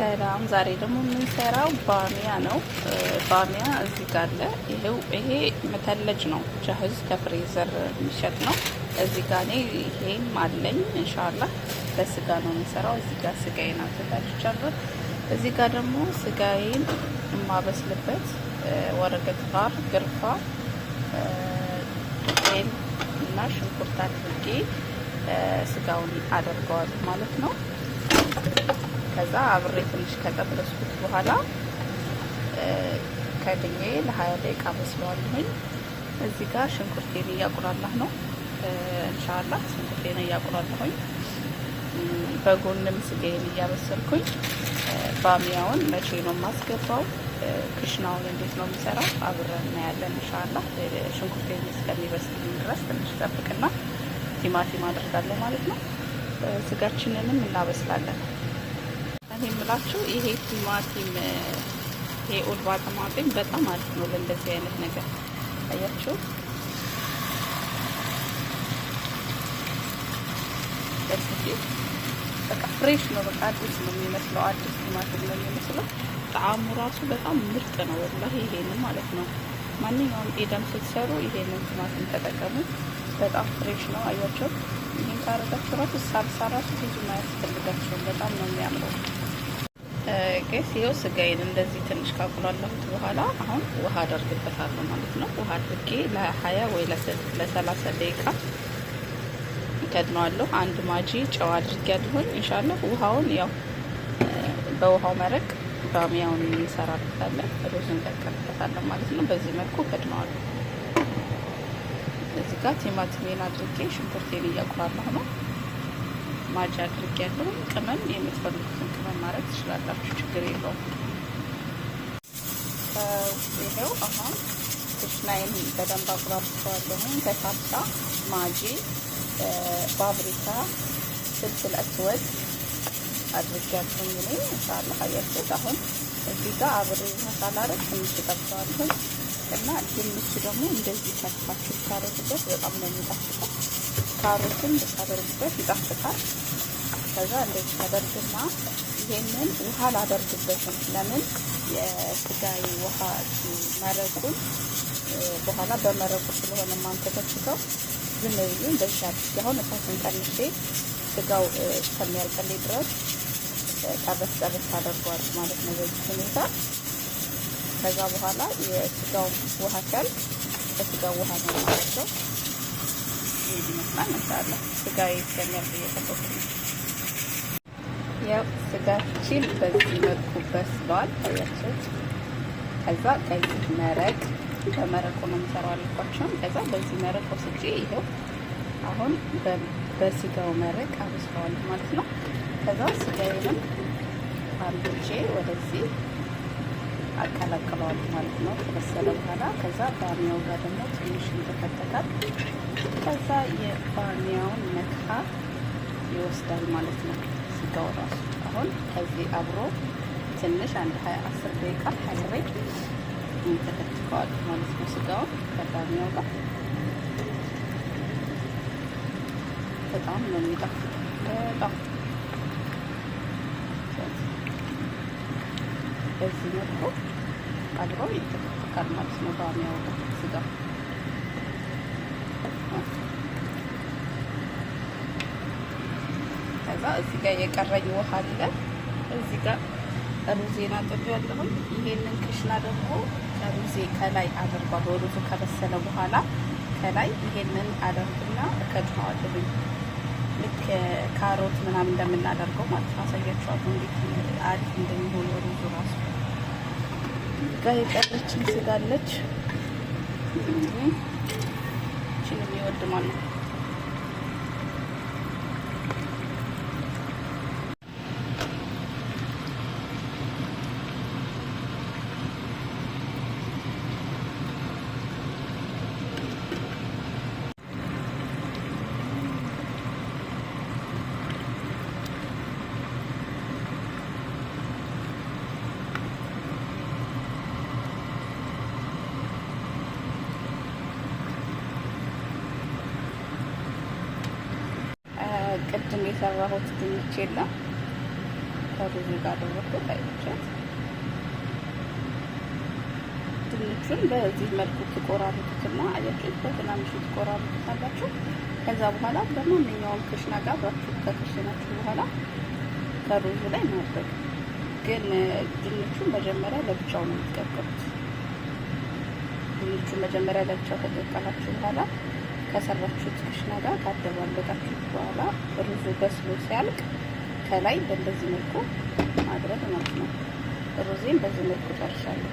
ሰላም። ዛሬ ደግሞ የምንሰራው ባሚያ ነው። ባሚያ እዚህ ጋር አለ። ይሄ መተለጅ ነው፣ ጃህዝ ከፍሬዘር የሚሸጥ ነው። እዚህ ጋር እኔ ይሄም አለኝ። ኢንሻአላህ በስጋ ነው የምንሰራው። እዚህ ጋር ስጋዬን አዘጋጅቻለሁ። እዚህ ጋር ደግሞ ስጋዬን የማበስልበት ወረቀት ጋር ግርፋ ጤል እና ሽንኩርት አድርጌ ስጋውን አደርገዋለሁ ማለት ነው። ከዛ አብሬ ትንሽ ከጠበስኩት በኋላ ከድኜ ለ20 ደቂቃ በስለዋለሁኝ። እዚህ ጋር ሽንኩርቴን እያቁላላሁ ነው። ኢንሻአላህ ሽንኩርቴን እያቁላላሁኝ በጎንም ስጋዬን እያበሰልኩኝ። ባሚያውን መቼ ነው የማስገባው፣ ክሽናውን እንዴት ነው የምሰራው አብረን እናያለን ኢንሻአላህ። ሽንኩርቴን እስከሚበስልኝ ድረስ ትንሽ ጠብቅና ቲማቲም አደርጋለሁ ማለት ነው። ስጋችንንም እናበስላለን። እኔ የምላችሁ ይሄ ቲማቲም ይሄ ኡልባ ቲማቲም በጣም አሪፍ ነው ለእንደዚህ አይነት ነገር። አያችሁ በቃ ፍሬሽ ነው። በቃ አዲስ ነው የሚመስለው፣ አዲስ ቲማቲም ነው የሚመስለው። ጣዕሙ ራሱ በጣም ምርጥ ነው ወላሂ። ይሄንን ማለት ነው ማንኛውም ኢደም ስትሰሩ ይሄንን ቲማቲም ተጠቀሙ። በጣም ፍሬሽ ነው። አያችሁ ይሄን ካረጋችሁ ራሱ ሳልሳ ራሱ ብዙ አያስፈልጋችሁም። በጣም ነው የሚያምረው። ቄስ ይኸው ስጋዬን እንደዚህ ትንሽ ካቁላላሁት በኋላ አሁን ውሃ አደርግበታለሁ ማለት ነው። ውሃ አድርጌ ለ20 ወይ ለ30 ደቂቃ ከድነዋለሁ። አንድ ማጂ ጨው አድርጌያለሁኝ። ኢንሻአላህ ውሃውን ያው በውሃው መረቅ ባሚያውን እንሰራበታለን፣ ሩዝ እንቀቅልበታለን ማለት ነው። በዚህ መልኩ ከድነዋለሁ። እዚህ ጋር ቲማቲሜን አድርጌ ሽንኩርቴን እያቁላላሁ ነው። ማጅ አድርጌያለሁ። ቅመም የምትፈልጉትን ቅመም ማድረግ ትችላላችሁ፣ ችግር የለውም። ይሄው አሁን ክሽናዬን በደንብ አቁላልቼዋለሁ። ከሳልሳ ማጂ፣ ባብሪካ፣ ፍልፍል አስወድ አድርጌያለሁ። እኔ ኢንሻአላህ አያችሁት። አሁን እዚህ ጋር አብሬ ሳላረግ ትንሽ ጠብሰዋለሁ እና ድንች ደግሞ እንደዚህ ከትፋችሁ ታረጉበት በጣም ነው የሚጣፍጠው። ካሮትን ብታደርጉበት ይጣፍጣል። ከዛ እንደዚህ ታደርግና ይሄንን ውሃ ላደርግበትም። ለምን የስጋይ ውሃ መረቁን በኋላ በመረቁ ስለሆነ ማንተከትከው ዝም ብዬ እንደዚህ አድርጌ አሁን እሳቱን ቀንሼ ስጋው እስከሚያልቅልኝ ድረስ ጠበስ ታደርገዋለች ማለት ነው በዚህ ሁኔታ። ከዛ በኋላ የስጋው ውሃ ሲያልቅ በስጋው ውሃ ነው ማለት ነው። ይሄ ይመስላል ኢንሻአላህ። ስጋዬ እስከሚያልቅ እየጠበኩ ነው። ያው ስጋችን በዚህ መልኩ በስሏል ታያችሁት። ከዛ ቀይ መረቅ በመረቁ ነው የምሰራው አልኳችሁ። ከዛ በዚህ መረቅ ወስጄ ይሄው አሁን በስጋው መረቅ አበስለዋለሁ ማለት ነው። ከዛ ስጋዬንም አልብቼ ወደዚህ አቀላቅለዋለሁ ማለት ነው ከበሰለ በኋላ። ከዛ ባሚያው ጋር ደግሞ ትንሽ ይተከተካል። ከዛ የባሚያውን ነካ ይወስዳል ማለት ነው ስጋው ራሱ። አሁን ከዚህ አብሮ ትንሽ አንድ 10 ደቂቃ አብሬ ተከትከዋለሁ ማለት ነው ስጋውን ከባሚያው ጋር። በጣም ነው የሚጣፍጠው በጣም። በዚህ መልኩ አብሮ ይተከተካል ማለት ነው ባሚያው ጋር ስጋው። ከዛ እዚህ ጋር የቀረኝ ውሃ አለ። እዚህ ጋር ሩዜና ጥቤያለሁ። ይሄንን ክሽና ደግሞ ሩዜ ከላይ አደርጋለሁ። ሩዙ ከበሰለ በኋላ ከላይ ይሄንን አደርግና እከድነዋለሁ። ልክ ካሮት ምናምን እንደምናደርገው ማለት ነው። አሳያችኋለሁ እንዴት አሪፍ እንደሚሆን ሩዙ ራሱ። ጋር የቀረችን ስጋለች። እቺን የሚወድ ማለት ነው። ቅድም የሰራሁት ድንች የለም ከሩዙ ጋር አደረኩት። አይቻት ድንቹን በዚህ መልኩ ትቆራርጡትና አያችሁት፣ በትናንሹ ትቆራርጡታላችሁ። ከዛ በኋላ በማንኛውም ክሽና ጋር አብራችሁ ከከሸናችሁ በኋላ ከሩዙ ላይ ማድረግ። ግን ድንቹን መጀመሪያ ለብቻው ነው የምትቀቅሉት። ድንቹን መጀመሪያ ለብቻው ከቀቀላችሁ በኋላ ከሰራችሁት ክሽና ጋር ካደባለቃችሁት በኋላ ሩዙ በስሎ ሲያልቅ ከላይ በእንደዚህ መልኩ ማድረግ ማለት ነው። ሩዜን በዚህ መልኩ ጨርሻለሁ።